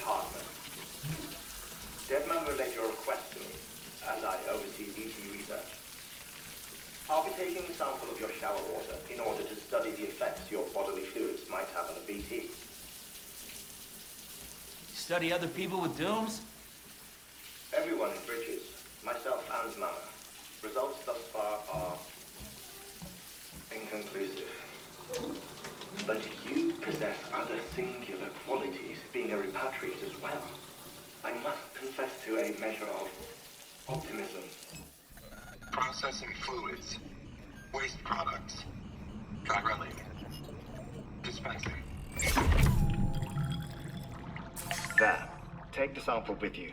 partner. Deadman relayed your request to me, as I oversee BT research. I'll be taking a sample of your shower water in order to study the effects your bodily fluids might have on a BT. Study other people with dooms? Everyone in Bridges, myself and Mama. Results thus far are inconclusive. But you possess other singular qualities, being a repatriate as well. I must confess to a measure of optimism. Processing fluids, waste products, drilling, dispensing. There. Take the sample with you.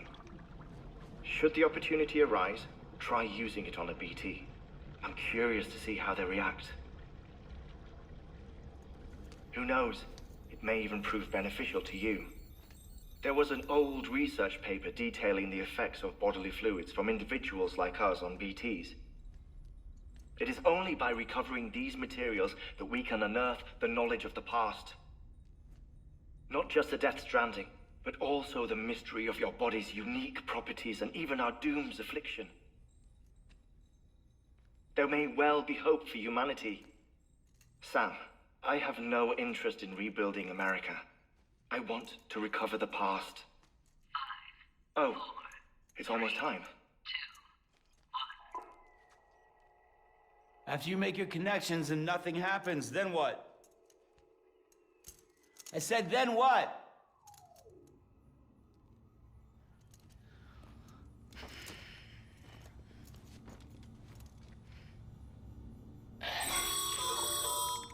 Should the opportunity arise, try using it on a BT. I'm curious to see how they react. Who knows? It may even prove beneficial to you. There was an old research paper detailing the effects of bodily fluids from individuals like us on BTs. It is only by recovering these materials that we can unearth the knowledge of the past. Not just the Death Stranding, but also the mystery of your body's unique properties and even our doom's affliction. There may well be hope for humanity. Sam, I have no interest in rebuilding America. I want to recover the past. 5, 4, it's almost time. 2, 1. After you make your connections and nothing happens, then what? I said, then what?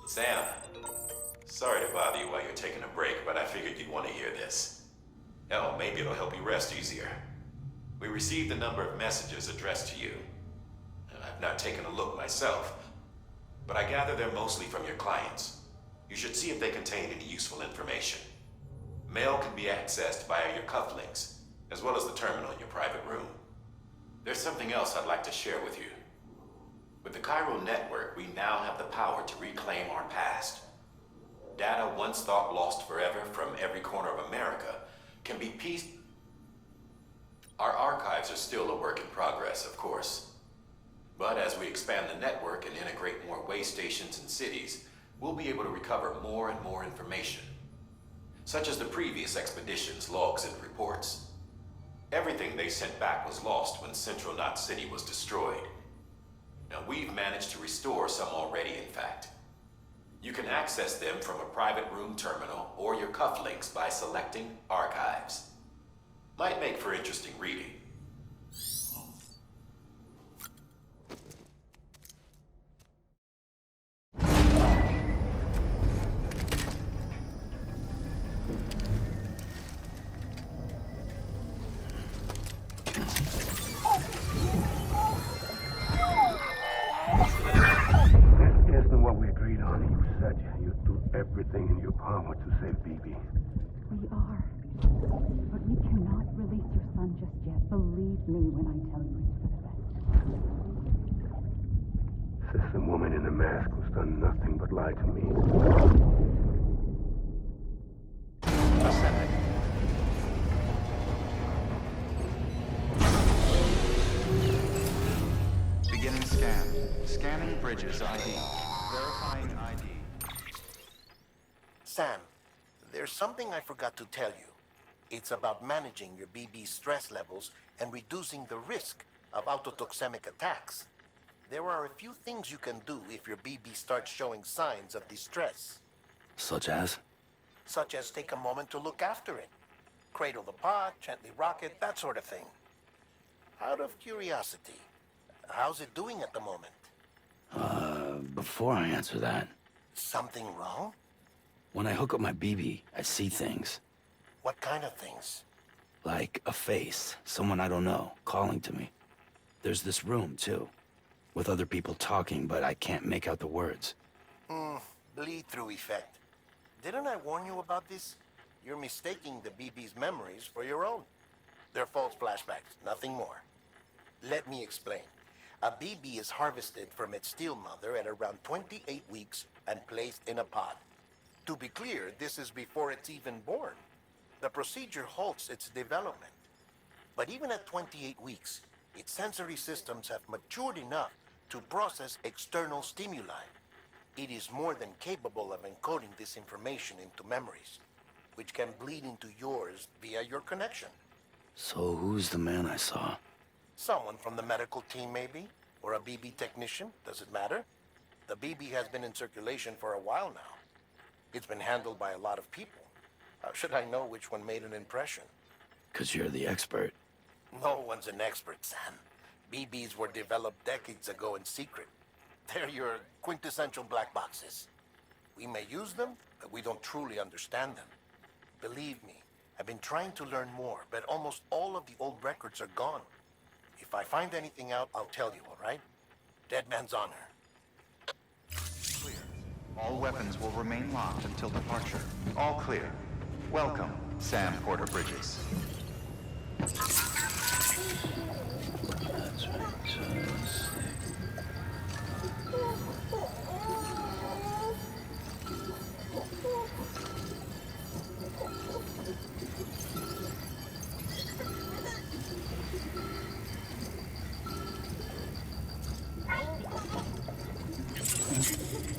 Sam, sorry to bother you while you're taking a break, but I figured you'd want to hear this. Hell, maybe it'll help you rest easier. We received a number of messages addressed to you. I've not taken a look myself, but I gather they're mostly from your clients. You should see if they contain any useful information. Mail can be accessed via your cufflinks, as well as the terminal in your private room. There's something else I'd like to share with you. With the Cairo network, we now have the power to reclaim our past. Data once thought lost forever from every corner of America can be pieced. Our archives are still a work in progress, of course. But as we expand the network and integrate more way stations and cities, we'll be able to recover more and more information, such as the previous expedition's logs and reports. Everything they sent back was lost when Central Knot City was destroyed. Now, we've managed to restore some already, in fact. You can access them from a private room terminal or your cufflinks by selecting Archives. Might make for interesting reading. Everything in your power to save BB. We are. But we cannot release your son just yet. Believe me when I tell you it's for the best. Says the woman in the mask who's done nothing but lie to me. Beginning scan. Scanning Bridges ID. Verifying ID. Sam, there's something I forgot to tell you. It's about managing your BB stress levels and reducing the risk of autotoxemic attacks. There are a few things you can do if your BB starts showing signs of distress. Such as? Such as take a moment to look after it. Cradle the pot, gently rock it, that sort of thing. Out of curiosity, how's it doing at the moment? Before I answer that, Something wrong? when I hook up my BB, I see things. What kind of things? Like a face, someone I don't know, calling to me. There's this room, too, with other people talking, but I can't make out the words. Bleed-through effect. Didn't I warn you about this? You're mistaking the BB's memories for your own. They're false flashbacks, nothing more. Let me explain. A BB is harvested from its steel mother at around 28 weeks and placed in a pod. To be clear, this is before it's even born. The procedure halts its development. But even at 28 weeks, its sensory systems have matured enough to process external stimuli. It is more than capable of encoding this information into memories, which can bleed into yours via your connection. So who's the man I saw? Someone from the medical team, maybe? Or a BB technician? Does it matter? The BB has been in circulation for a while now. It's been handled by a lot of people. How should I know which one made an impression? 'Cause you're the expert. No one's an expert, Sam. BBs were developed decades ago in secret. They're your quintessential black boxes. We may use them, but we don't truly understand them. Believe me, I've been trying to learn more, but almost all of the old records are gone. If I find anything out, I'll tell you, all right? Dead man's honor. Clear. All weapons will remain locked until departure. All clear. Welcome, Sam Porter Bridges. That's right.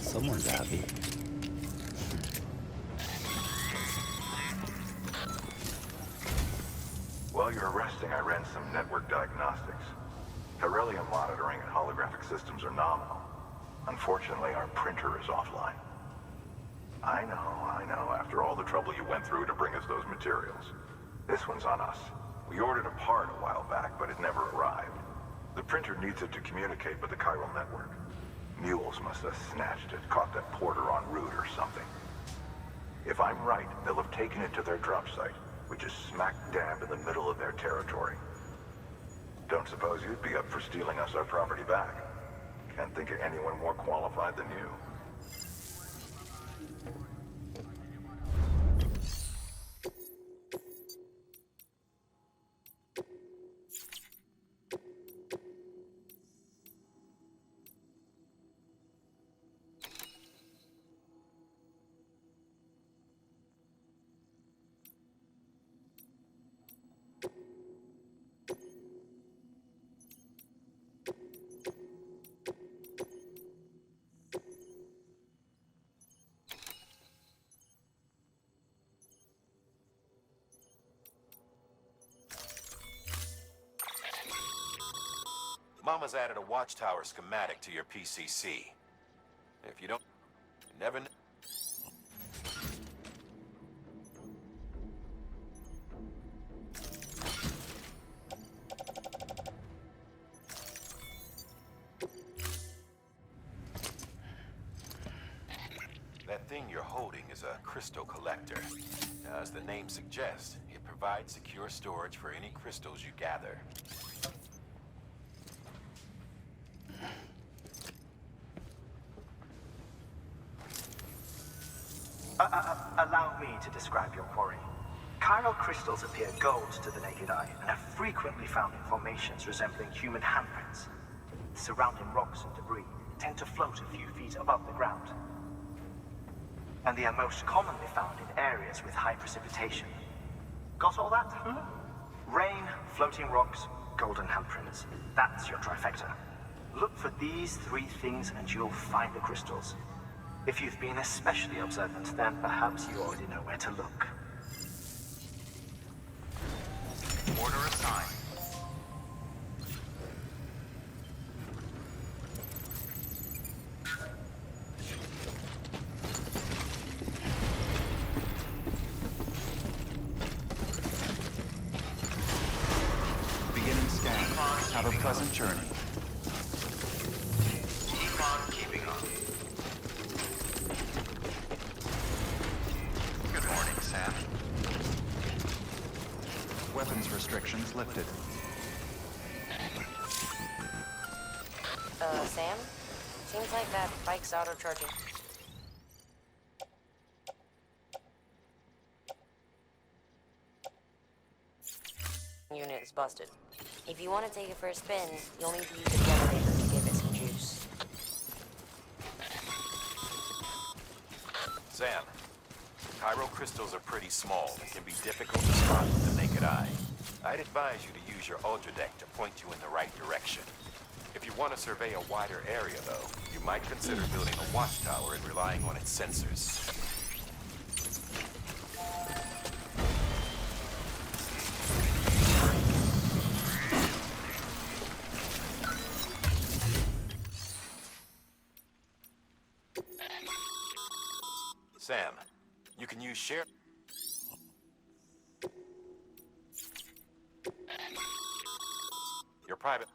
Someone's happy. While you're resting, I ran some network diagnostics. Beryllium monitoring and holographic systems are nominal. Unfortunately, our printer is offline. I know, after all the trouble you went through to bring us those materials. This one's on us. We ordered a part a while back, but it never arrived. The printer needs it to communicate with the chiral network. Mules must have snatched it, caught that porter en route or something. If I'm right, they'll have taken it to their drop site, which is smack dab in the middle of their territory. Don't suppose you'd be up for stealing us our property back? Can't think of anyone more qualified than you. Mama's added a watchtower schematic to your PCC. If you don't, you never know. That thing you're holding is a crystal collector. Now, as the name suggests, it provides secure storage for any crystals you gather. Allow me to describe your quarry. Chiral crystals appear gold to the naked eye and are frequently found in formations resembling human handprints. Surrounding rocks and debris tend to float a few feet above the ground. And they are most commonly found in areas with high precipitation. Got all that? Rain, floating rocks, golden handprints. That's your trifecta. Look for these three things and you'll find the crystals. If you've been especially observant, then perhaps you already know where to look. Order assigned. Beginning scan. Have a pleasant journey. Keep on keeping on. Good morning, Sam. Weapons restrictions lifted. Sam? Seems like that bike's auto-charging. Unit is busted. If you want to take it for a spin, you'll need to use the generator to give it some juice. Sam, Chiral crystals are pretty small and can be difficult to spot with the naked eye. I'd advise you to use your Ultradeck to point you in the right direction. If you want to survey a wider area, though, you might consider building a watchtower and relying on its sensors. Sam, you can use share... Your private...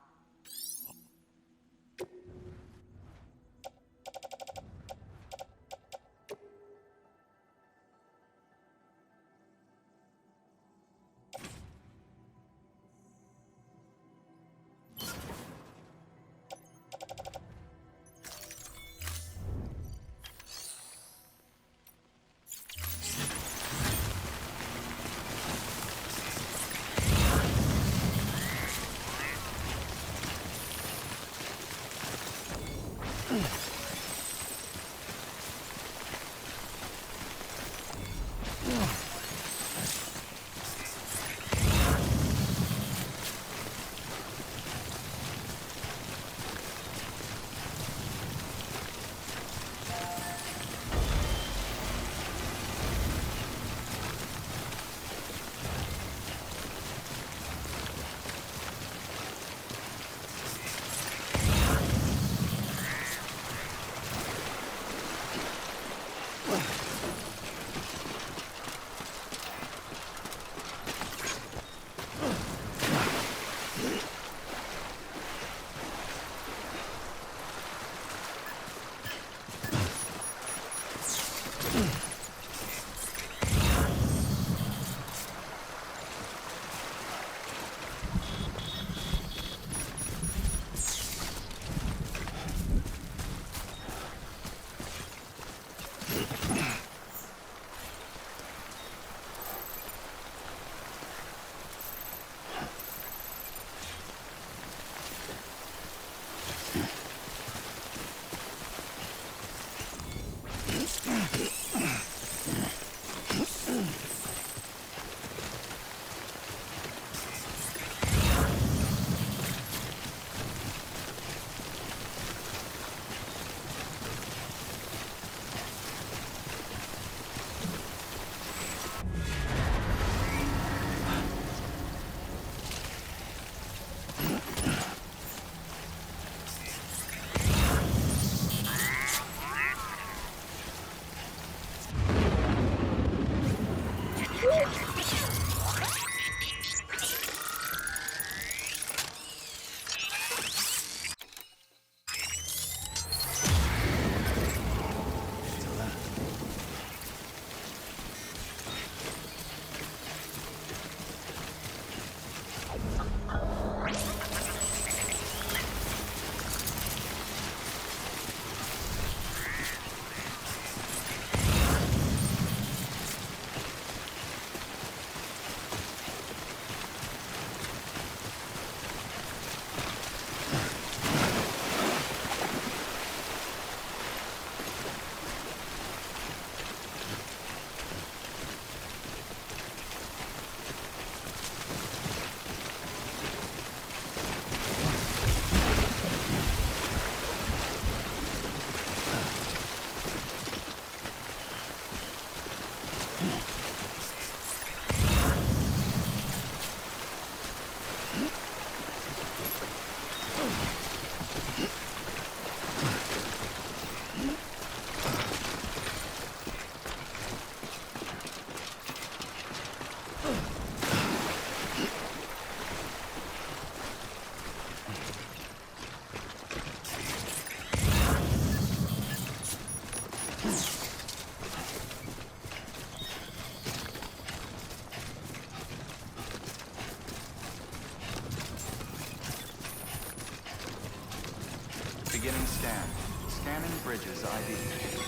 Beginning scan. Scanning bridges ID.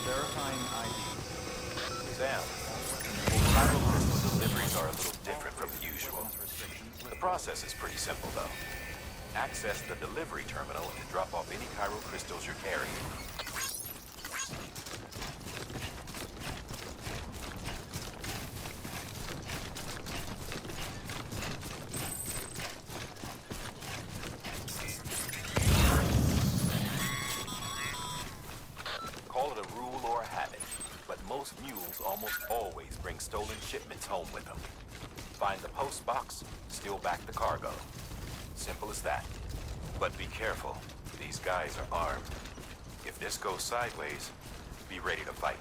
Verifying ID. Sam, chiral crystal deliveries are a little different from usual. The process is pretty simple, though. Access the delivery terminal and drop off any chiral crystals you're carrying. almost always bring stolen shipments home with them. Find the post box, steal back the cargo. Simple as that. But be careful. These guys are armed. If this goes sideways, be ready to fight.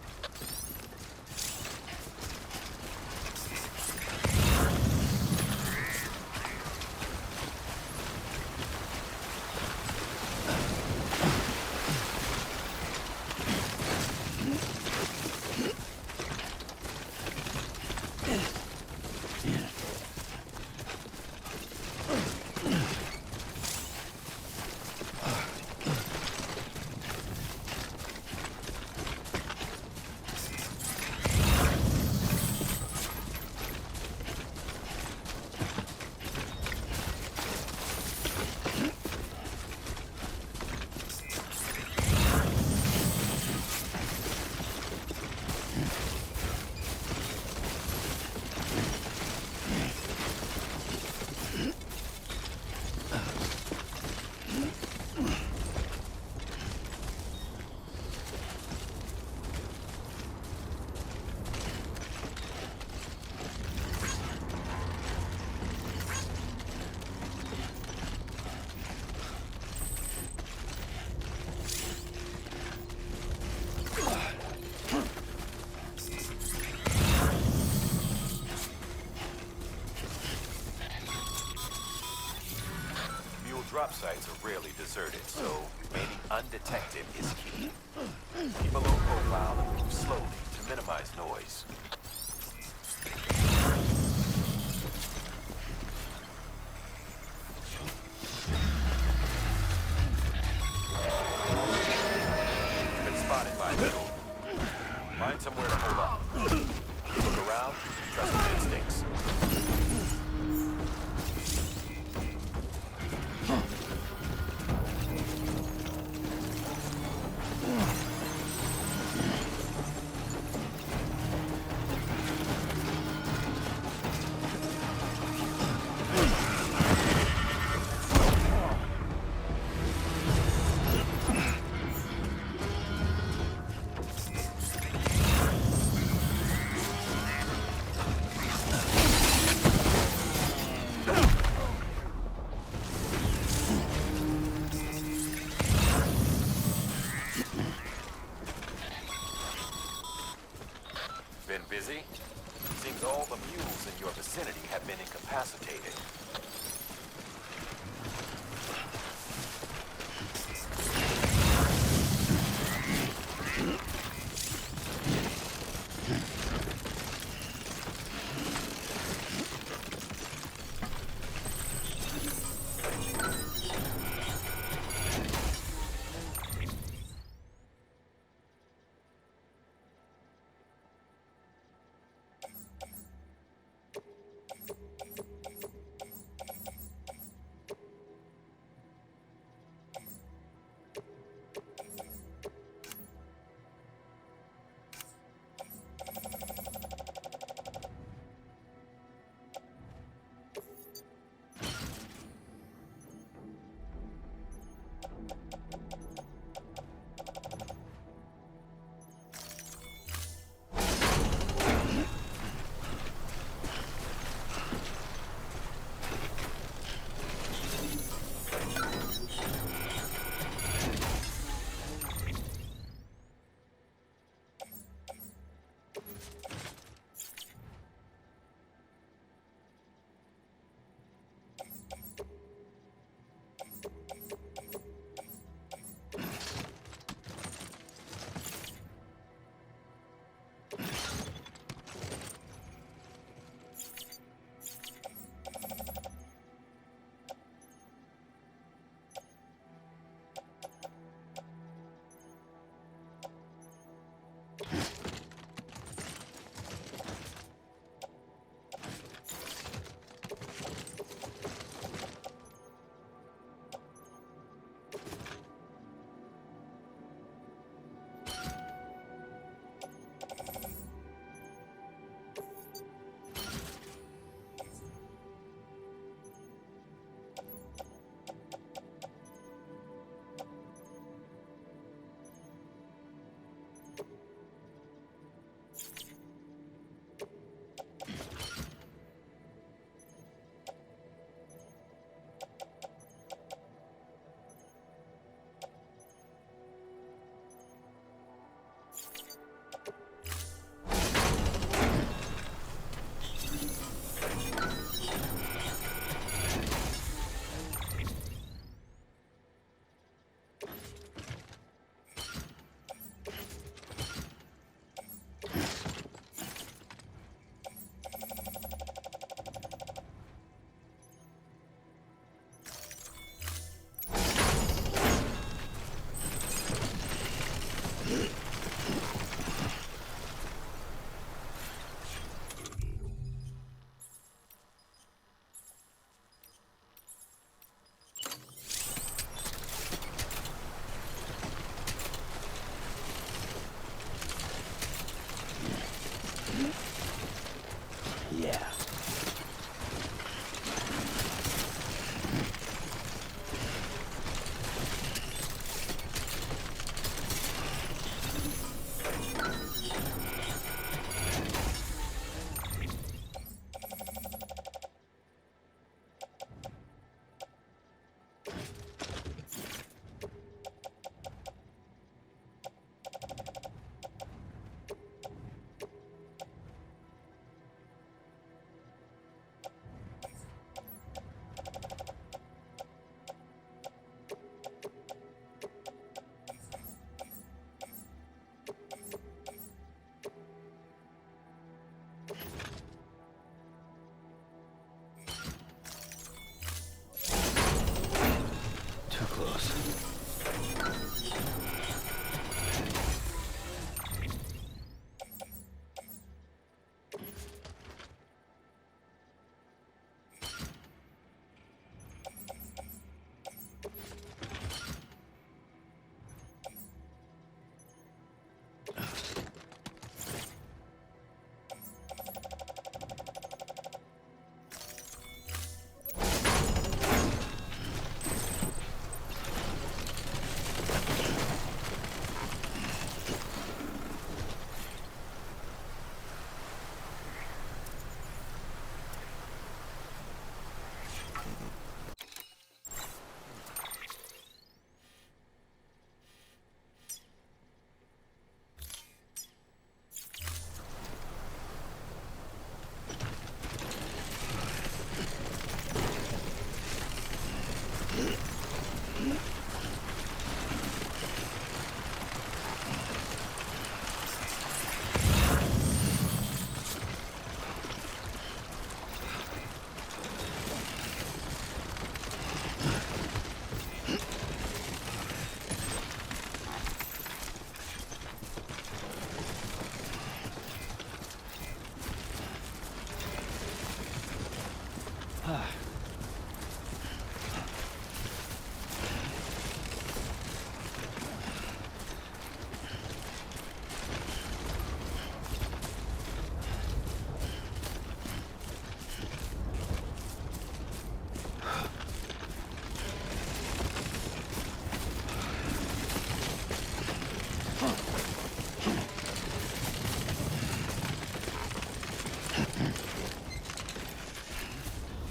Drop sites are rarely deserted, so remaining undetected is key. Keep a low profile and move slowly to minimize noise. Been spotted by the door. Find somewhere to hold on. Look around, trust your instincts. Been busy? Seems all the mules in your vicinity have been incapacitated.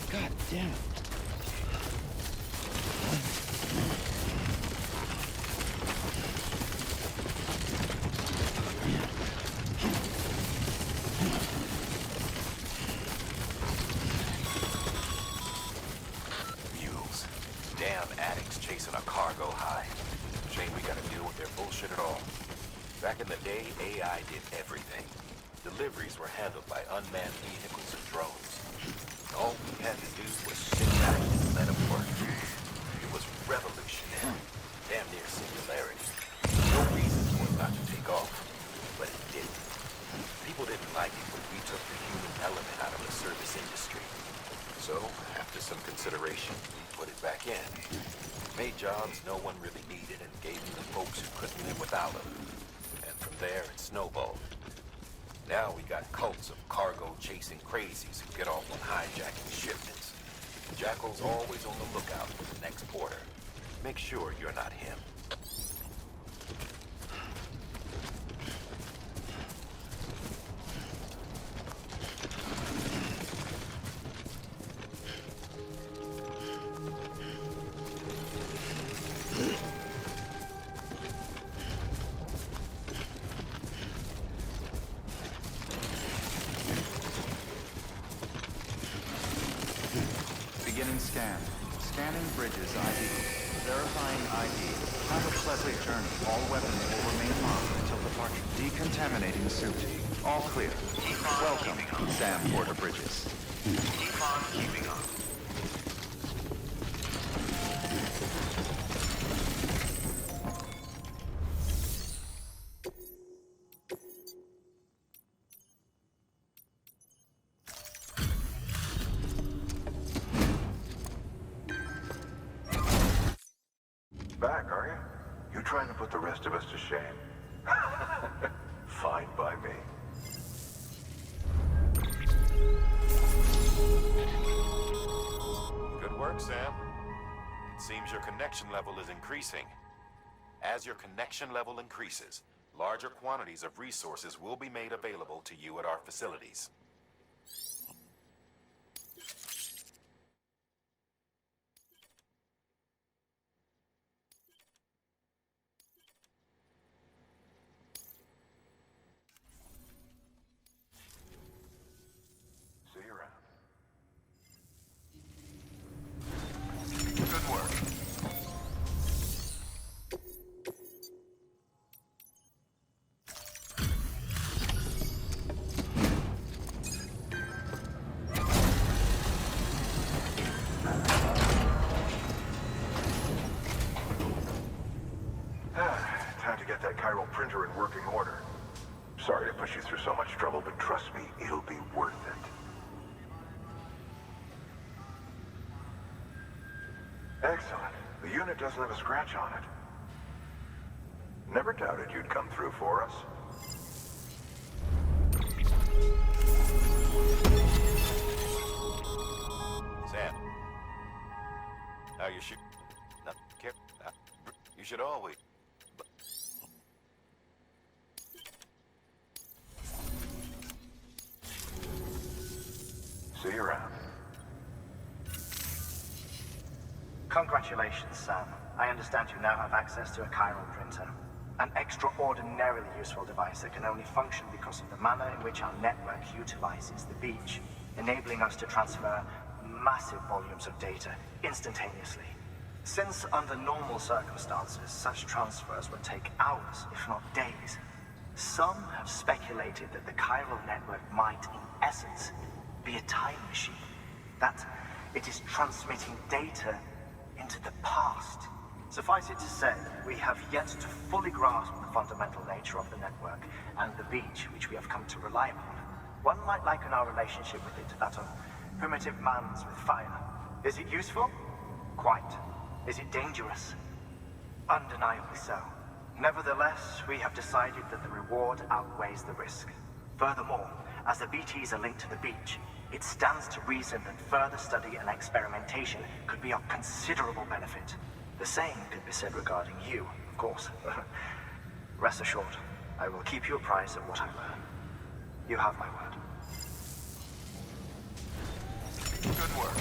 God damn it. Mules. Damn addicts chasing a cargo high. Shame we gotta deal with their bullshit at all. Back in the day, AI did everything. Deliveries were handled by unmanned vehicles and drones. All we had to do was sit back and let them work. It was revolutionary. Damn near singularity. No reason for it not to take off, but it didn't. People didn't like it when we took the human element out of the service industry. So, after some consideration, we put it back in. Made jobs no one really needed and gave them to folks who couldn't live without them. And from there, it snowballed. Now we got cults of cargo-chasing crazies who get off on hijacking shipments. Jackal's always on the lookout for the next border. Make sure you're not him. Beginning scan. Scanning bridges ID. Verifying ID. Have a pleasant journey. All weapons will remain locked until departure. Decontaminating suit. All clear. Welcome, Sam Porter Bridges. Keep on keeping on. Back, are you? You trying to put the rest of us to shame? Fine by me. Good work, Sam. It seems your connection level is increasing. As your connection level increases, larger quantities of resources will be made available to you at our facilities. See you around. Good work. Time to get that chiral printer in working order. Sorry to push you through so much trouble, but trust me, it'll be worth it. Excellent. The unit doesn't have a scratch on it. Never doubted you'd come through for us. Sam. Now you should... You should always... See you around. Congratulations, Sam. I understand you now have access to a chiral printer. An extraordinarily useful device that can only function because of the manner in which our network utilizes the beach, enabling us to transfer massive volumes of data instantaneously. Since under normal circumstances, such transfers would take hours, if not days, some have speculated that the chiral network might, in essence, be a time machine. That it is transmitting data into the past. Suffice it to say, we have yet to fully grasp the fundamental nature of the network and the beach which we have come to rely upon. One might liken our relationship with it to that of Primitive mans with fire. Is it useful? Quite. Is it dangerous? Undeniably so. Nevertheless, we have decided that the reward outweighs the risk. Furthermore, as the BTs are linked to the beach, it stands to reason that further study and experimentation could be of considerable benefit. The same could be said regarding you, of course. Rest assured, I will keep you apprised of what I learn. You have my word. Good work.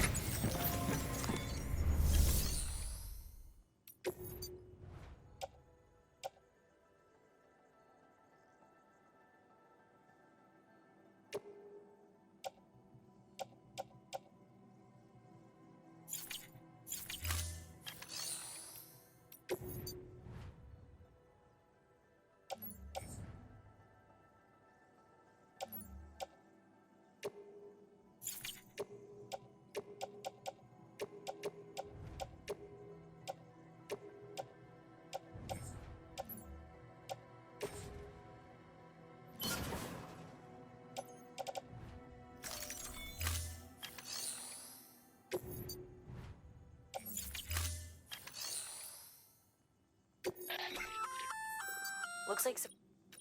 Looks like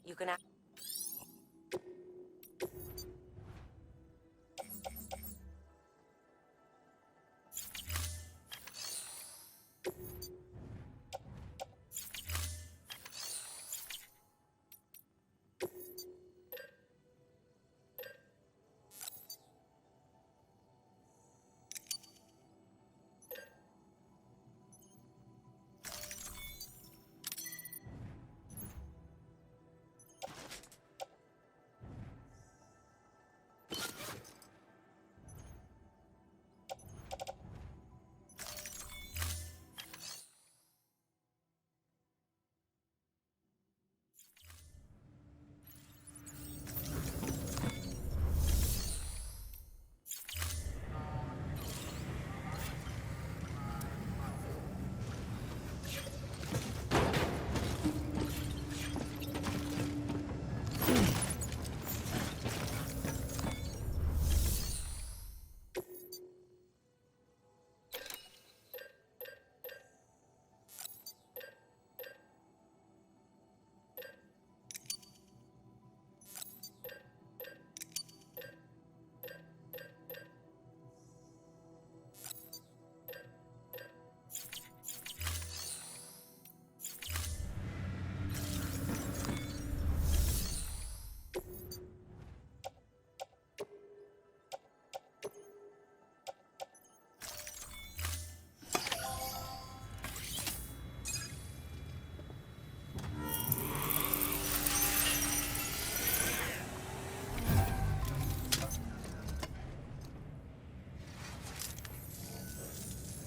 you can act.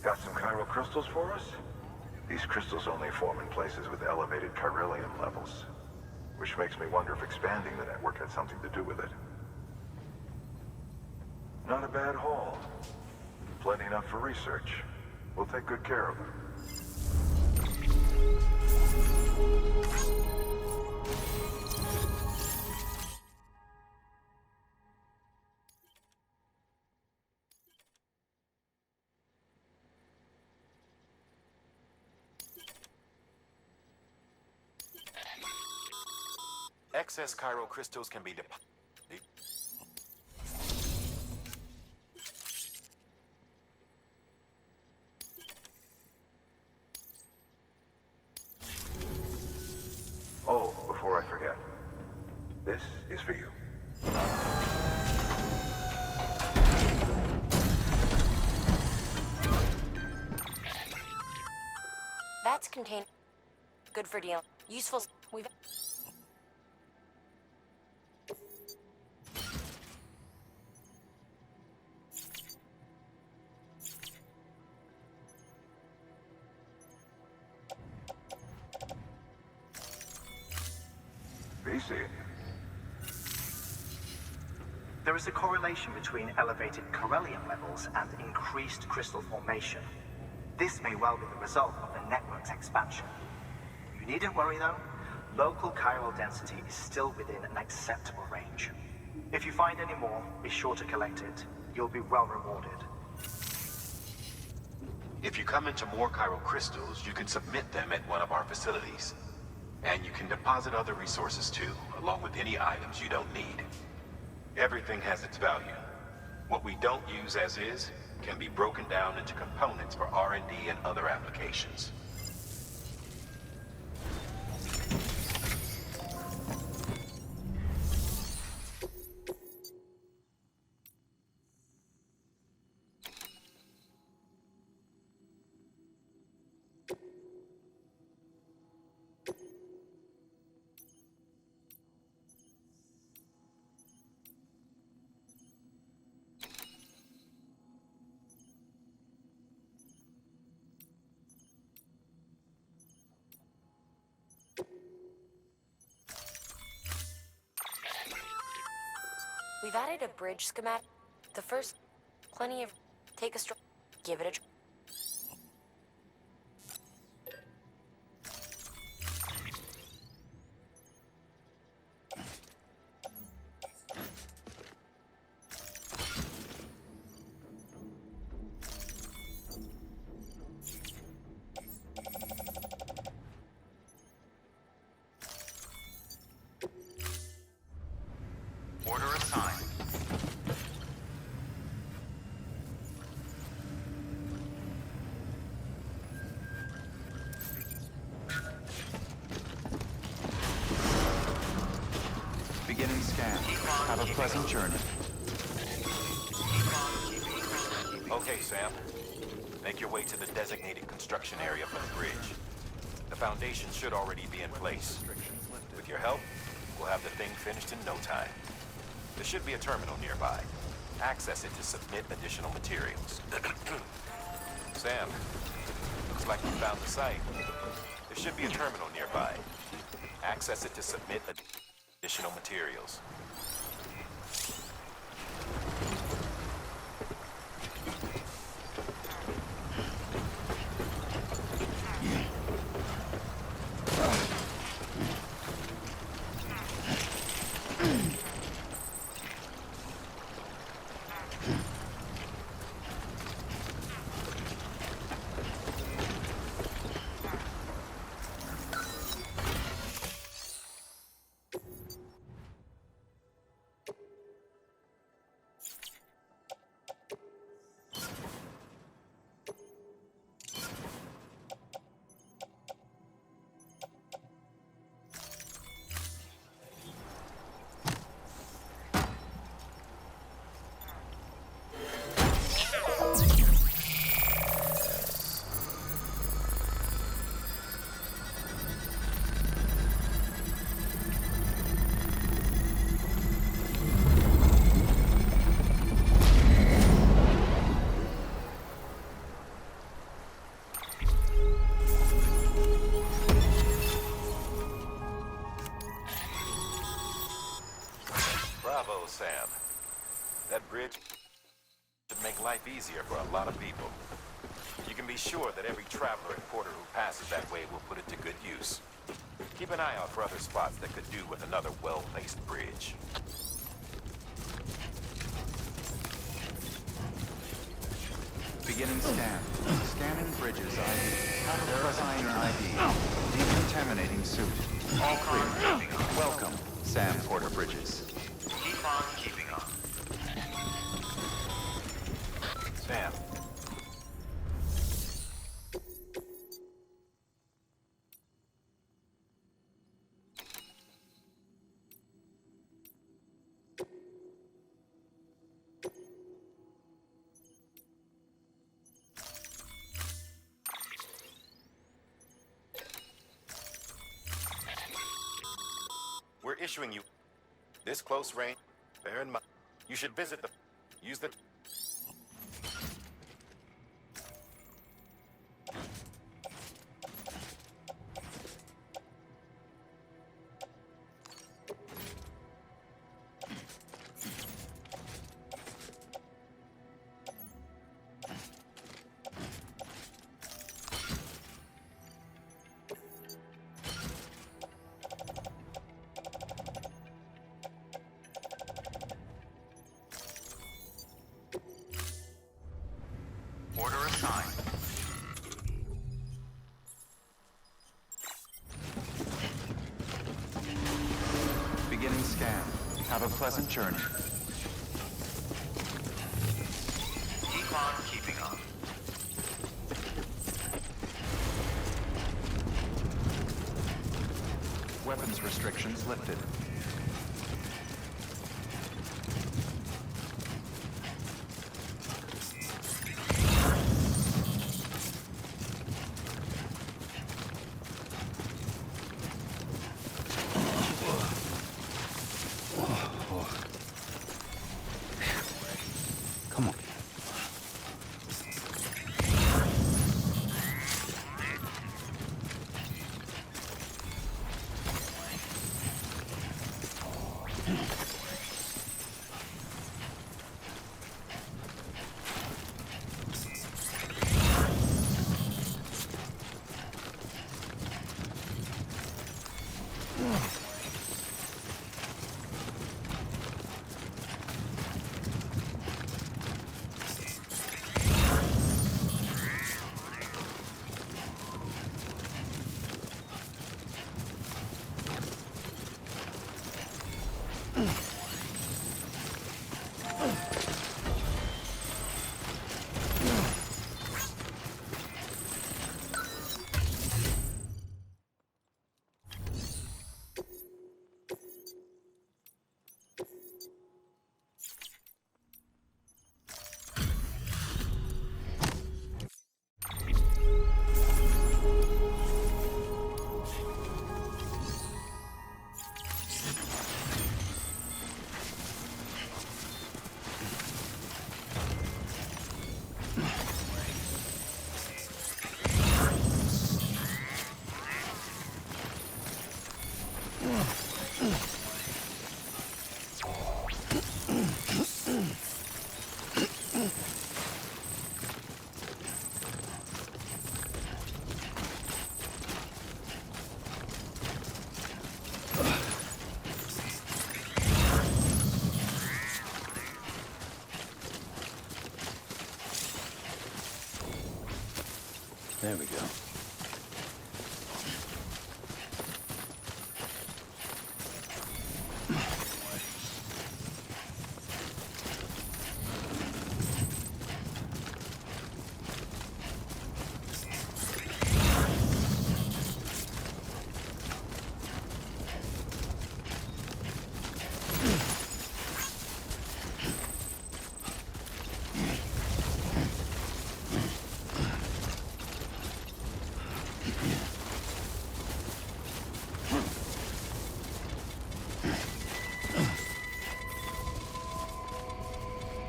Got some chiral crystals for us? These crystals only form in places with elevated chiralium levels, which makes me wonder if expanding the network had something to do with it. Not a bad haul. Plenty enough for research. We'll take good care of them. Excess chiral crystals can be deposited. Oh, before I forget, this is for you. That's contained. Good for deal. Useful. We've. There is a correlation between elevated chiralium levels and increased crystal formation. This may well be the result of the network's expansion. You needn't worry though. Local chiral density is still within an acceptable range. If you find any more, be sure to collect it. you'll be well rewarded. If you come into more chiral crystals, you can submit them at one of our facilities. And you can deposit other resources too, along with any items you don't need. Everything has its value. What we don't use as is can be broken down into components for R&D and other applications. We've added a bridge schematic. The first, plenty of, take a give it a try. Order assigned. Beginning scan. Have a pleasant journey. Okay, Sam. Make your way to the designated construction area for the bridge. The foundation should already be in place. With your help, we'll have the thing finished in no time. There should be a terminal nearby. Access it to submit additional materials. Sam, looks like you found the site. There should be a terminal nearby. Access it to submit additional materials. Bravo, Sam. That bridge should make life easier for a lot of people. You can be sure that every traveler and porter who passes that way will put it to good use. Keep an eye out for other spots that could do with another well-placed bridge. Beginning scan. Scanning bridges ID. Verifying ID. Decontaminating suit. All clear. Welcome, Sam Porter Bridges. Keep on keeping on. Sam. We're issuing you this close range. Bear in mind, you should visit the... use the... Order assigned. Beginning scan. Have a pleasant journey. Keep on keeping on. Weapons restrictions lifted. Come on. There we go.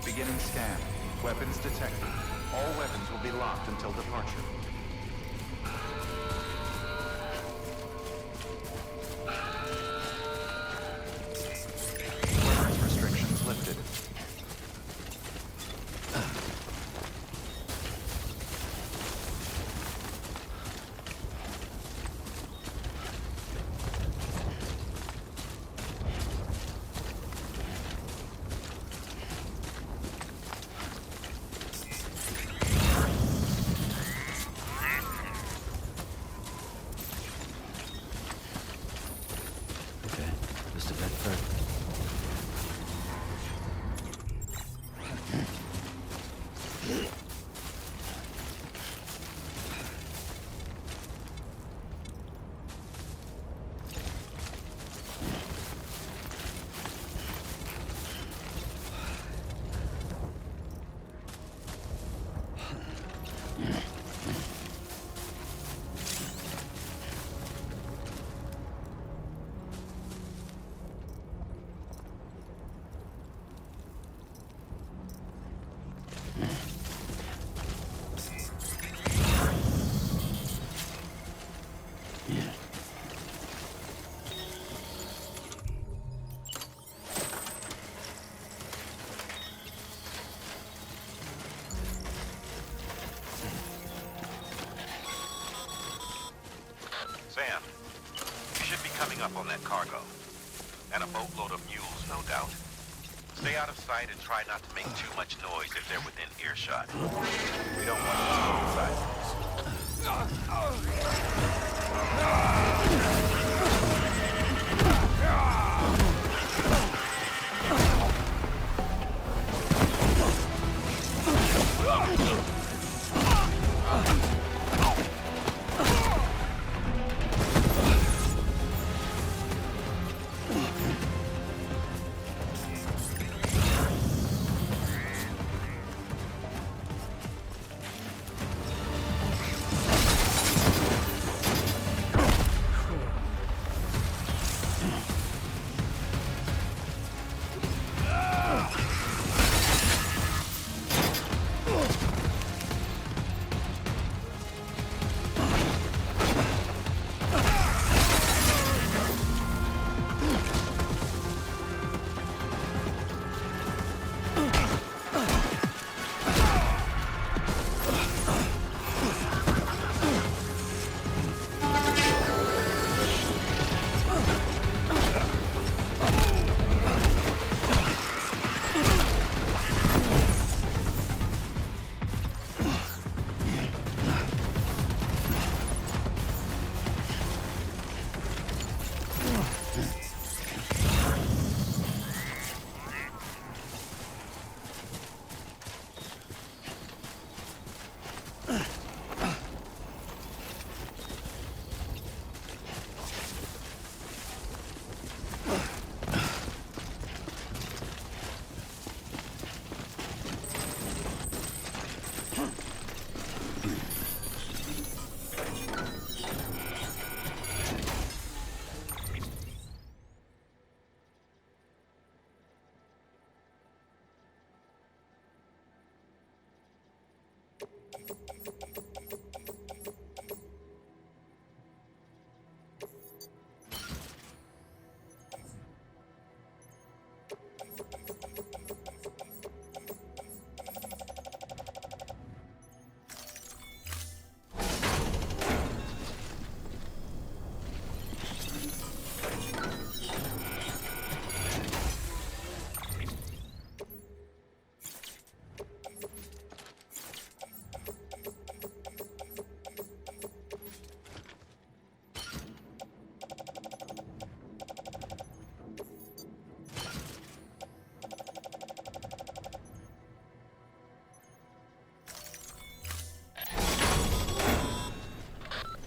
Beginning scan. Weapons detected. All weapons will be locked until departure. Weapons restrictions lifted. Okay, just a bit further. Sam, you should be coming up on that cargo. And a boatload of mules, no doubt. Stay out of sight and try not to make too much noise if they're within earshot. We don't want to smoke inside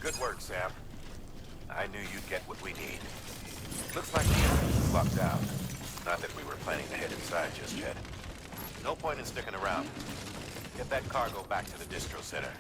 Good work, Sam. I knew you'd get what we need. Looks like the entrance is locked down. Not that we were planning to head inside just yet. No point in sticking around. Get that cargo back to the distro center.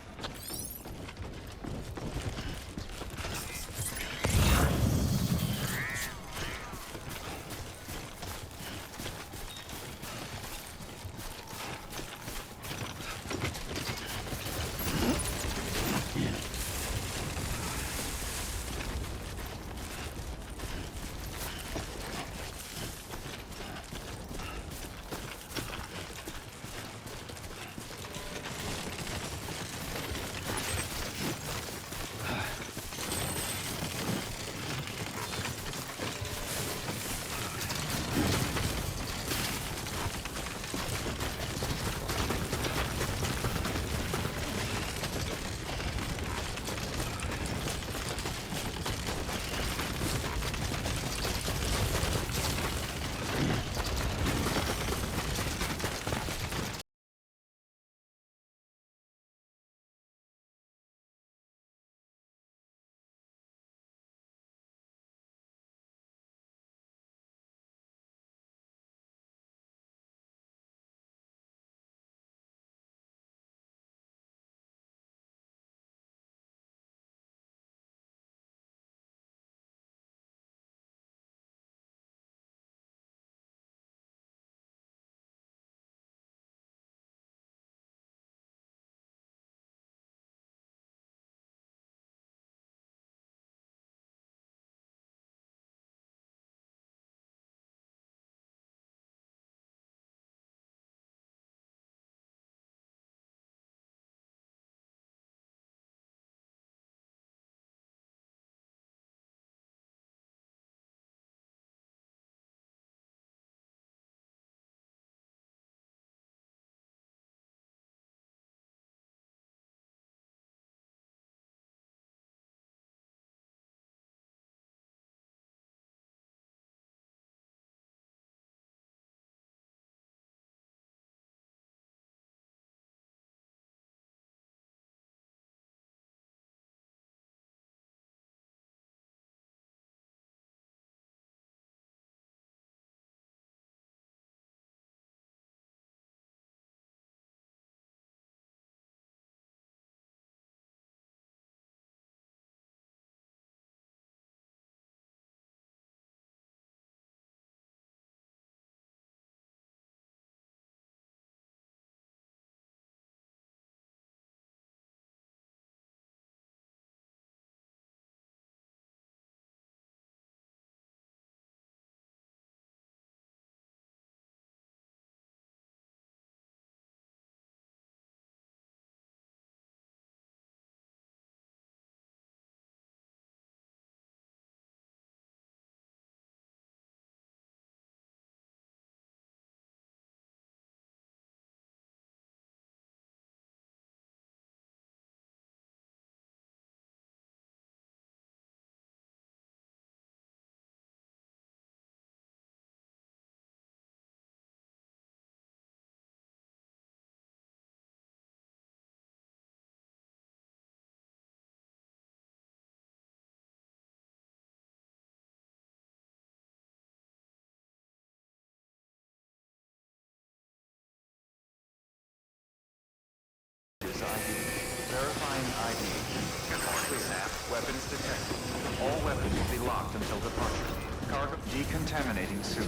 Weapons detected. All weapons will be locked until departure. Cargo decontaminating suit.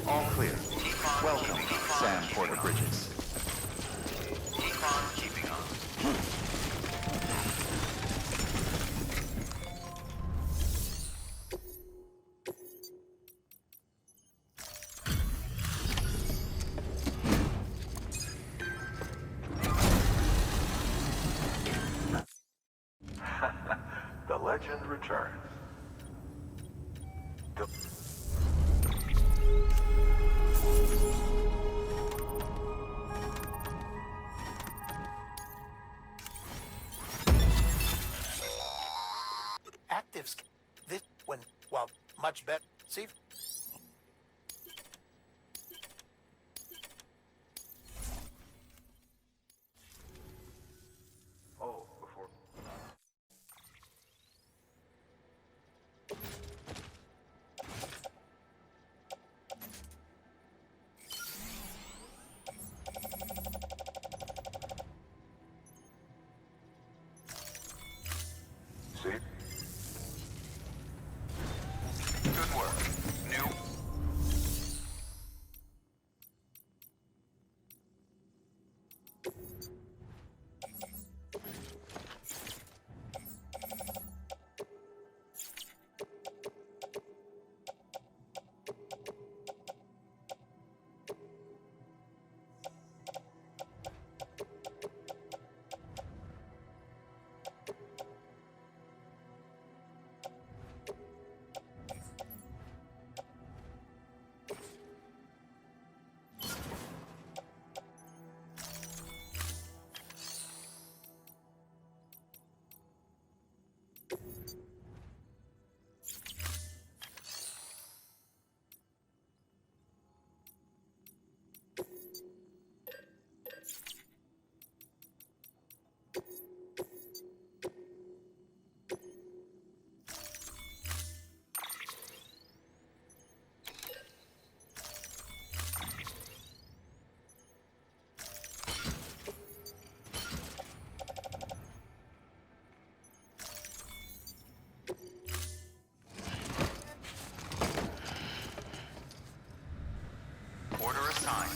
All clear. Welcome, Sam Porter Bridges. Decon keeping on. The legend returns. Actives. This when well, much better. See. Oh, before. See? Good work. New. Order assigned.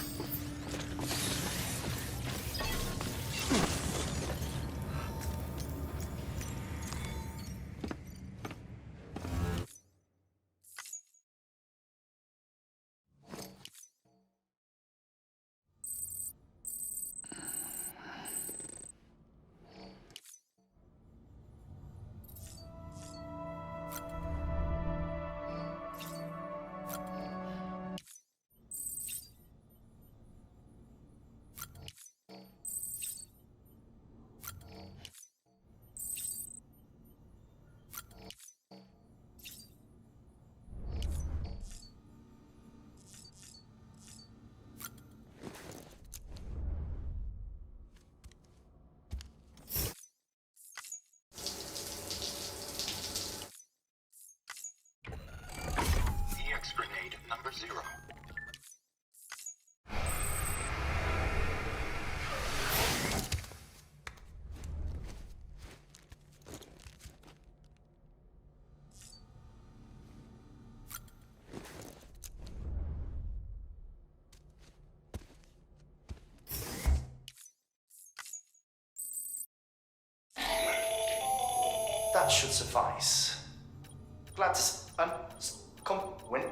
EX grenade number 0. That should suffice. Glad to come when.